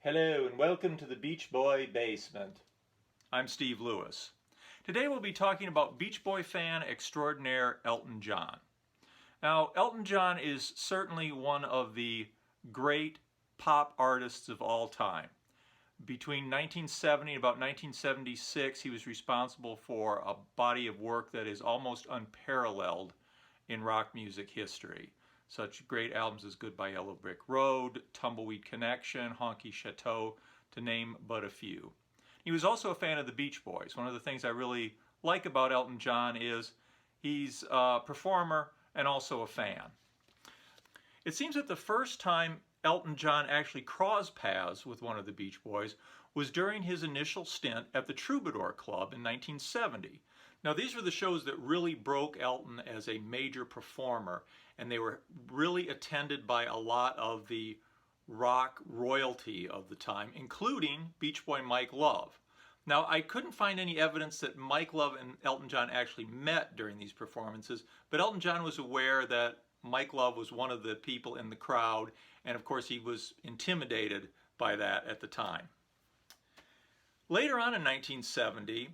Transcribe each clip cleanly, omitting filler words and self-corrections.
Hello and welcome to the Beach Boy Basement. I'm Steve Lewis. Today we'll be talking about Beach Boy fan extraordinaire Elton John. Now, Elton John is certainly one of the great pop artists of all time. Between 1970 and about 1976, he was responsible for a body of work that is almost unparalleled in rock music history. Such great albums as Goodbye Yellow Brick Road, Tumbleweed Connection, Honky Chateau, to name but a few. He was also a fan of the Beach Boys. One of the things I really like about Elton John is he's a performer and also a fan. It seems that the first time Elton John actually crossed paths with one of the Beach Boys was during his initial stint at the Troubadour Club in 1970. Now, these were the shows that really broke Elton as a major performer, and they were really attended by a lot of the rock royalty of the time, including Beach Boy Mike Love. Now, I couldn't find any evidence that Mike Love and Elton John actually met during these performances, but Elton John was aware that Mike Love was one of the people in the crowd, and of course he was intimidated by that at the time. Later on in 1970,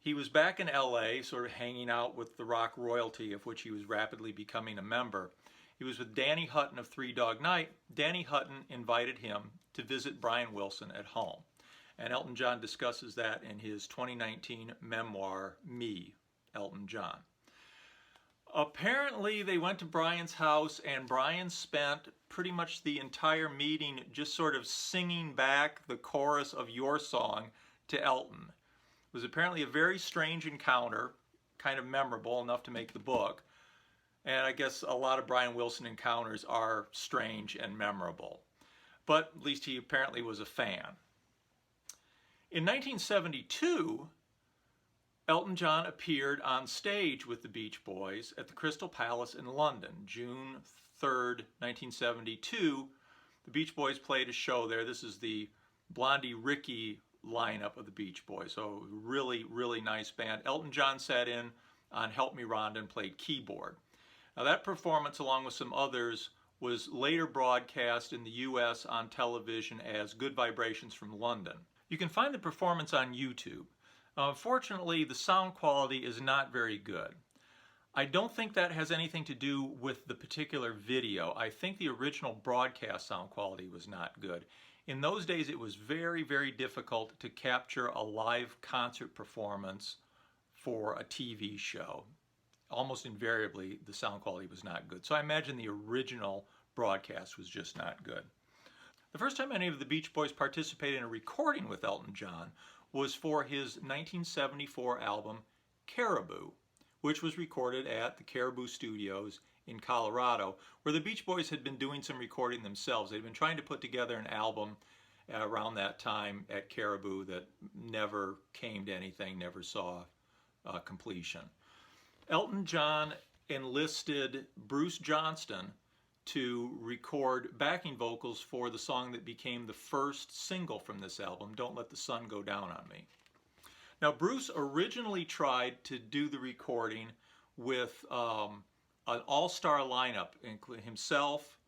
he was back in LA, sort of hanging out with the rock royalty, of which he was rapidly becoming a member. He was with Danny Hutton of Three Dog Night. Danny Hutton invited him to visit Brian Wilson at home. And Elton John discusses that in his 2019 memoir, Me, Elton John. Apparently, they went to Brian's house, and Brian spent pretty much the entire meeting just sort of singing back the chorus of Your Song to Elton. It was apparently a very strange encounter, kind of memorable enough to make the book. And I guess a lot of Brian Wilson encounters are strange and memorable. But at least he apparently was a fan. In 1972, Elton John appeared on stage with the Beach Boys at the Crystal Palace in London. June 3rd, 1972, the Beach Boys played a show there. This is the Blondie Rickey lineup of the Beach Boys. So really, really nice band. Elton John sat in on Help Me Rhonda and played keyboard. Now that performance, along with some others, was later broadcast in the US on television as Good Vibrations from London. You can find the performance on YouTube. Unfortunately, the sound quality is not very good. I don't think that has anything to do with the particular video. I think the original broadcast sound quality was not good. In those days, it was very, very difficult to capture a live concert performance for a TV show. Almost invariably, the sound quality was not good. So I imagine the original broadcast was just not good. The first time any of the Beach Boys participated in a recording with Elton John was for his 1974 album, Caribou, which was recorded at the Caribou Studios in Colorado, where the Beach Boys had been doing some recording themselves. They'd been trying to put together an album around that time at Caribou that never came to anything, never saw completion. Elton John enlisted Bruce Johnston to record backing vocals for the song that became the first single from this album, Don't Let the Sun Go Down on Me. Now, Bruce originally tried to do the recording with an all-star lineup, including himself,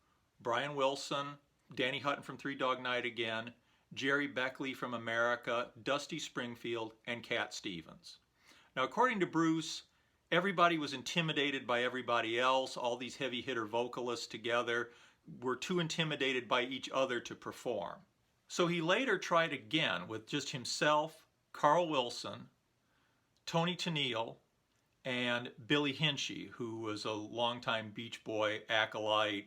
Brian Wilson, Danny Hutton from Three Dog Night again, Jerry Beckley from America, Dusty Springfield, and Cat Stevens. Now, according to Bruce, everybody was intimidated by everybody else. All these heavy hitter vocalists together were too intimidated by each other to perform. So he later tried again with just himself, Carl Wilson, Tony Tennille, and Billy Hinsche, who was a longtime Beach Boy acolyte,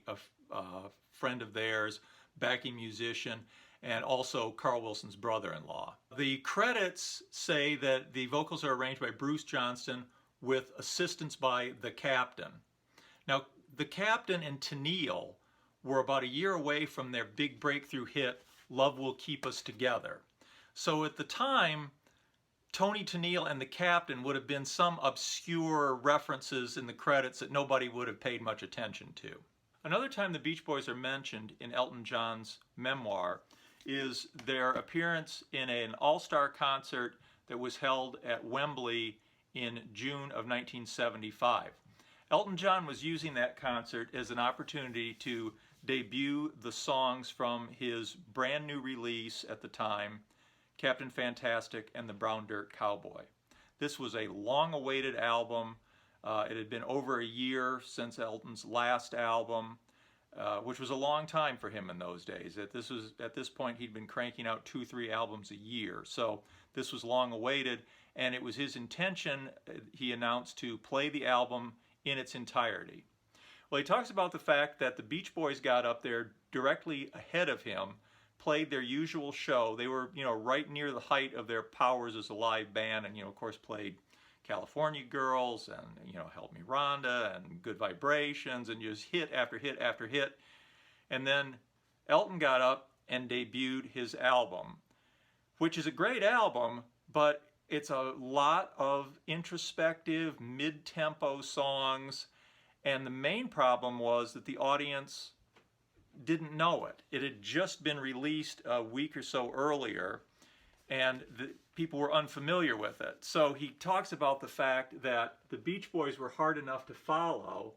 a friend of theirs, backing musician, and also Carl Wilson's brother-in-law. The credits say that the vocals are arranged by Bruce Johnston with assistance by the Captain. Now, the Captain and Tennille were about a year away from their big breakthrough hit, Love Will Keep Us Together. So at the time, Tony Tennille and the Captain would have been some obscure references in the credits that nobody would have paid much attention to. Another time the Beach Boys are mentioned in Elton John's memoir is their appearance in an all-star concert that was held at Wembley in June of 1975. Elton John was using that concert as an opportunity to debut the songs from his brand new release at the time, Captain Fantastic and the Brown Dirt Cowboy. This was a long-awaited album. It had been over a year since Elton's last album, which was a long time for him in those days. At this point, he'd been cranking out 2-3 albums a year. So this was long-awaited, and it was his intention, he announced, to play the album in its entirety. Well, he talks about the fact that the Beach Boys got up there directly ahead of him, played their usual show. They were, right near the height of their powers as a live band, and, of course, played California Girls and, Help Me Rhonda and Good Vibrations, and just hit after hit after hit. And then Elton got up and debuted his album, which is a great album, but it's a lot of introspective, mid-tempo songs. And the main problem was that the audience didn't know it. It had just been released a week or so earlier, and the people were unfamiliar with it. So he talks about the fact that the Beach Boys were hard enough to follow,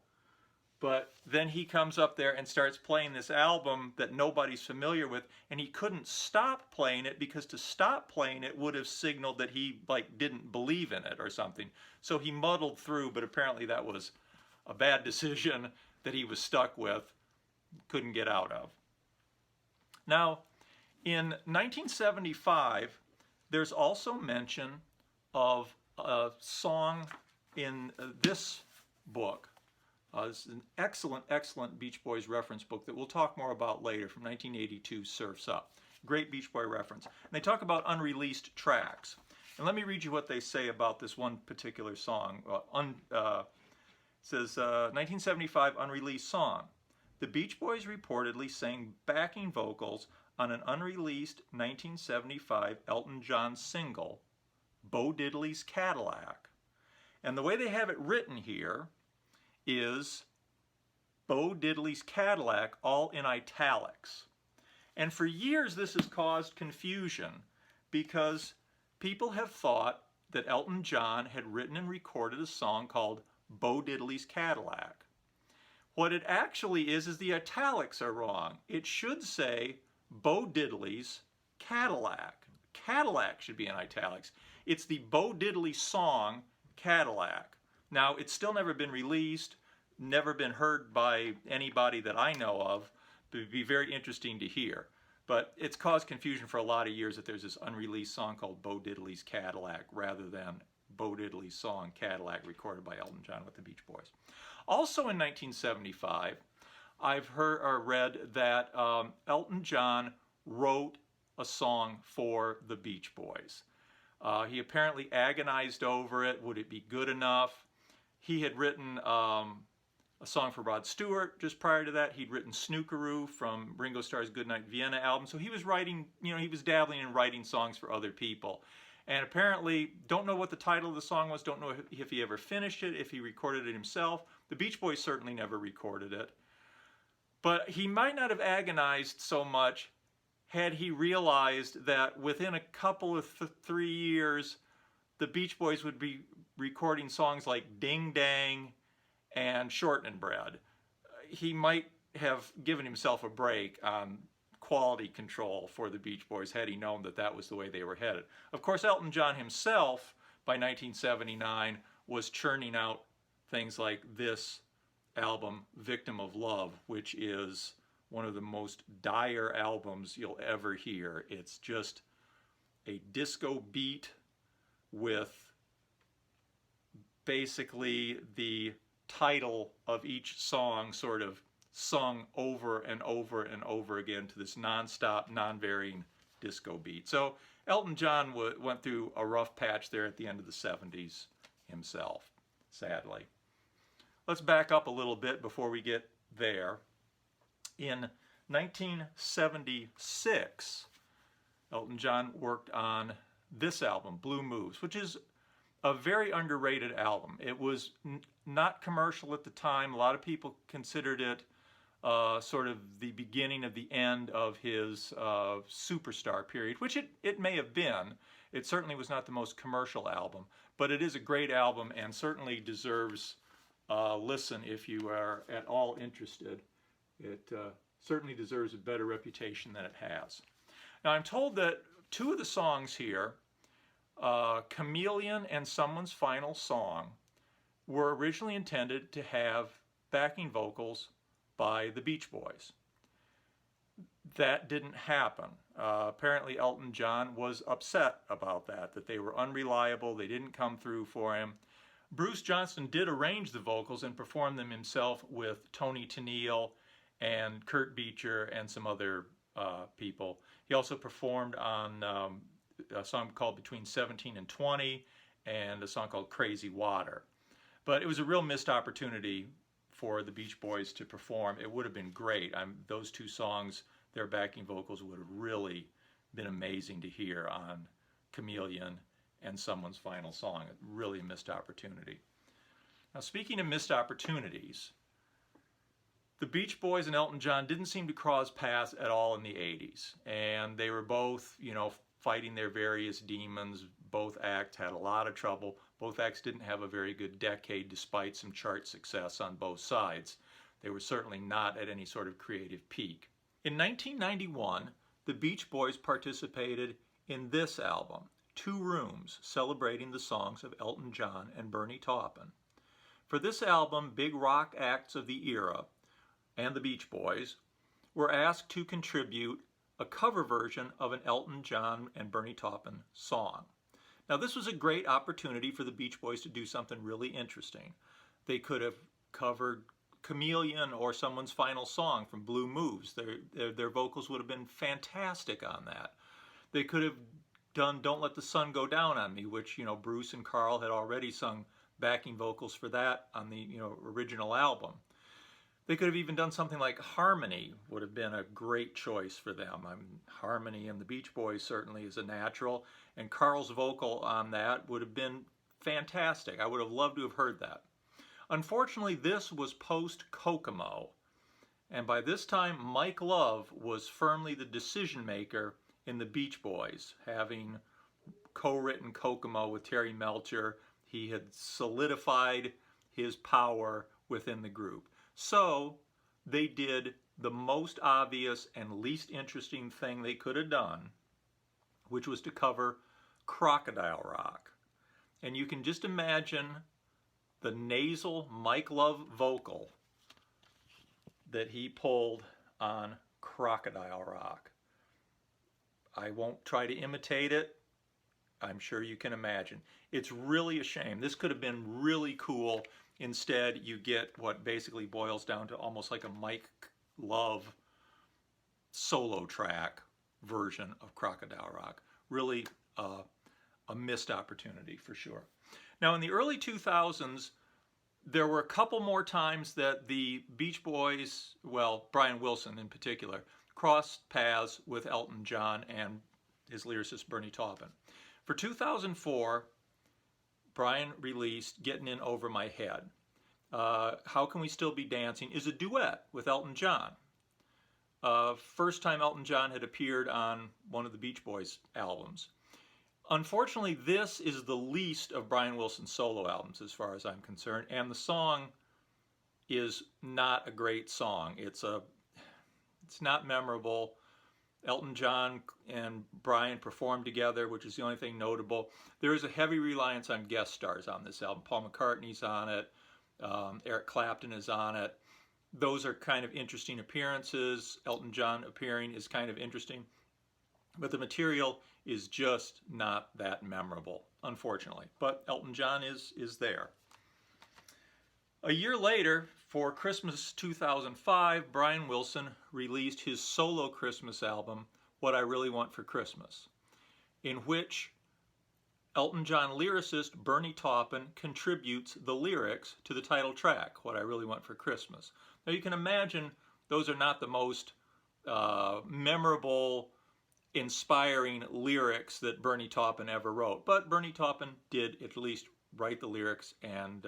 but then he comes up there and starts playing this album that nobody's familiar with, and he couldn't stop playing it because to stop playing it would have signaled that he didn't believe in it or something. So he muddled through, but apparently that was a bad decision that he was stuck with, couldn't get out of. Now, in 1975, there's also mention of a song in this book. This is an excellent, excellent Beach Boys reference book that we'll talk more about later, from 1982, Surf's Up. Great Beach Boy reference. And they talk about unreleased tracks. And let me read you what they say about this one particular song. It says, 1975 unreleased song. The Beach Boys reportedly sang backing vocals on an unreleased 1975 Elton John single, Bo Diddley's Cadillac. And the way they have it written here is Bo Diddley's Cadillac, all in italics. And for years this has caused confusion because people have thought that Elton John had written and recorded a song called Bo Diddley's Cadillac. What it actually is the italics are wrong. It should say Bo Diddley's Cadillac. Cadillac should be in italics. It's the Bo Diddley song, Cadillac. Now, it's still never been released, never been heard by anybody that I know of, but it'd be very interesting to hear. But it's caused confusion for a lot of years that there's this unreleased song called Bo Diddley's Cadillac rather than Bo Diddley's song, Cadillac, recorded by Elton John with the Beach Boys. Also in 1975, I've heard or read that Elton John wrote a song for the Beach Boys. He apparently agonized over it. Would it be good enough? He had written a song for Rod Stewart just prior to that. He'd written Snookeroo from Ringo Starr's Goodnight Vienna album. So he was writing, he was dabbling in writing songs for other people. And apparently, don't know what the title of the song was, don't know if he ever finished it, if he recorded it himself. The Beach Boys certainly never recorded it. But he might not have agonized so much had he realized that within a couple of 3 years, the Beach Boys would be recording songs like Ding Dang and Shortening Bread. He might have given himself a break on quality control for the Beach Boys had he known that that was the way they were headed. Of course, Elton John himself, by 1979, was churning out things like this album, Victim of Love, which is one of the most dire albums you'll ever hear. It's just a disco beat with basically the title of each song sort of sung over and over and over again to this non-stop, non-varying disco beat. So Elton John went through a rough patch there at the end of the 70s himself, sadly. Let's back up a little bit before we get there. In 1976, Elton John worked on this album, Blue Moves, which is a very underrated album. It was not commercial at the time. A lot of people considered it sort of the beginning of the end of his superstar period, which it may have been. It certainly was not the most commercial album, but it is a great album and certainly deserves a listen if you are at all interested. It certainly deserves a better reputation than it has. Now I'm told that two of the songs here, Chameleon and Someone's Final Song, were originally intended to have backing vocals by the Beach Boys. That didn't happen. Apparently Elton John was upset about that they were unreliable, they didn't come through for him. Bruce Johnston did arrange the vocals and perform them himself with Tony Tennille and Kurt Beecher and some other people. He also performed on a song called Between 17 and 20 and a song called Crazy Water. But it was a real missed opportunity for the Beach Boys to perform. It would have been great. Those two songs, their backing vocals would have really been amazing to hear on Chameleon and Someone's Final Song. Really a missed opportunity. Now, speaking of missed opportunities, the Beach Boys and Elton John didn't seem to cross paths at all in the 80s. And they were both, fighting their various demons. Both acts had a lot of trouble. Both acts didn't have a very good decade despite some chart success on both sides. They were certainly not at any sort of creative peak. In 1991, the Beach Boys participated in this album, 2 Rooms, celebrating the songs of Elton John and Bernie Taupin. For this album, big rock acts of the era and the Beach Boys were asked to contribute a cover version of an Elton John and Bernie Taupin song. Now, this was a great opportunity for the Beach Boys to do something really interesting. They could have covered Chameleon or Someone's Final Song from Blue Moves. Their vocals would have been fantastic on that. They could have done Don't Let the Sun Go Down on Me, which, Bruce and Carl had already sung backing vocals for that on the, original album. They could have even done something like Harmony, would have been a great choice for them. Harmony and the Beach Boys certainly is a natural, and Carl's vocal on that would have been fantastic. I would have loved to have heard that. Unfortunately, this was post-Kokomo, and by this time, Mike Love was firmly the decision maker in the Beach Boys, having co-written Kokomo with Terry Melcher. He had solidified his power within the group. So they did the most obvious and least interesting thing they could have done, which was to cover Crocodile Rock. And you can just imagine the nasal Mike Love vocal that he pulled on Crocodile Rock. I won't try to imitate it. I'm sure you can imagine. It's really a shame. This could have been really cool. Instead, you get what basically boils down to almost like a Mike Love solo track version of Crocodile Rock. Really a missed opportunity for sure. Now, in the early 2000s, there were a couple more times that the Beach Boys, well, Brian Wilson in particular, crossed paths with Elton John and his lyricist Bernie Taupin. For 2004, Brian released Getting In Over My Head. How Can We Still Be Dancing is a duet with Elton John. First time Elton John had appeared on one of the Beach Boys albums. Unfortunately, this is the least of Brian Wilson's solo albums as far as I'm concerned, and the song is not a great song. It's not memorable. Elton John and Brian performed together, which is the only thing notable. There is a heavy reliance on guest stars on this album. Paul McCartney's on it. Eric Clapton is on it. Those are kind of interesting appearances. Elton John appearing is kind of interesting. But the material is just not that memorable, unfortunately. But Elton John is there. A year later, for Christmas 2005, Brian Wilson released his solo Christmas album, What I Really Want for Christmas, in which Elton John lyricist Bernie Taupin contributes the lyrics to the title track, What I Really Want for Christmas. Now you can imagine those are not the most memorable, inspiring lyrics that Bernie Taupin ever wrote, but Bernie Taupin did at least write the lyrics, and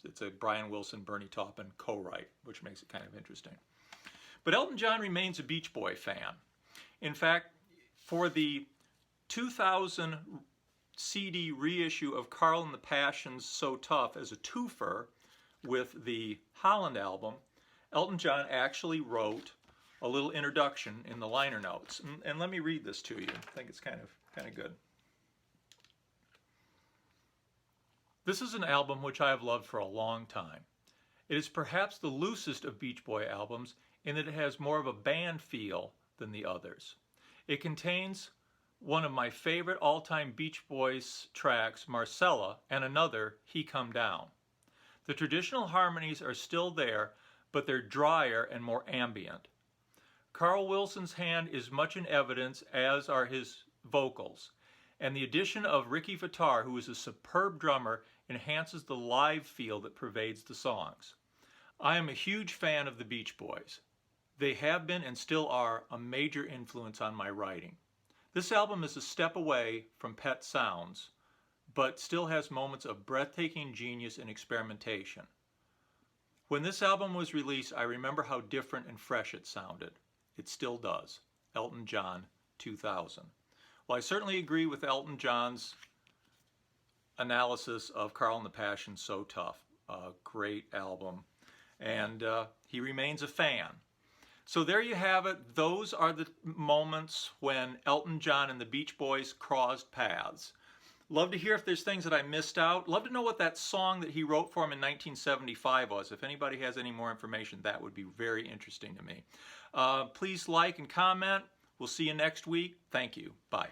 it's a Brian Wilson, Bernie Taupin co-write, which makes it kind of interesting. But Elton John remains a Beach Boy fan. In fact, for the 2000 CD reissue of Carl and the Passions' So Tough as a twofer with the Holland album, Elton John actually wrote a little introduction in the liner notes. And let me read this to you. I think it's kind of good. This is an album which I have loved for a long time. It is perhaps the loosest of Beach Boy albums in that it has more of a band feel than the others. It contains one of my favorite all-time Beach Boys tracks, Marcella, and another, He Come Down. The traditional harmonies are still there, but they're drier and more ambient. Carl Wilson's hand is much in evidence, as are his vocals, and the addition of Ricky Vitar, who is a superb drummer, enhances the live feel that pervades the songs. I am a huge fan of the Beach Boys. They have been and still are a major influence on my writing. This album is a step away from Pet Sounds, but still has moments of breathtaking genius and experimentation. When this album was released, I remember how different and fresh it sounded. It still does. Elton John, 2000. Well, I certainly agree with Elton John's analysis of Carl and the Passion So Tough. Great album. And he remains a fan. So there you have it. Those are the moments when Elton John and the Beach Boys crossed paths. Love to hear if there's things that I missed out. Love to know what that song that he wrote for him in 1975 was. If anybody has any more information, that would be very interesting to me. Please like and comment. We'll see you next week. Thank you. Bye.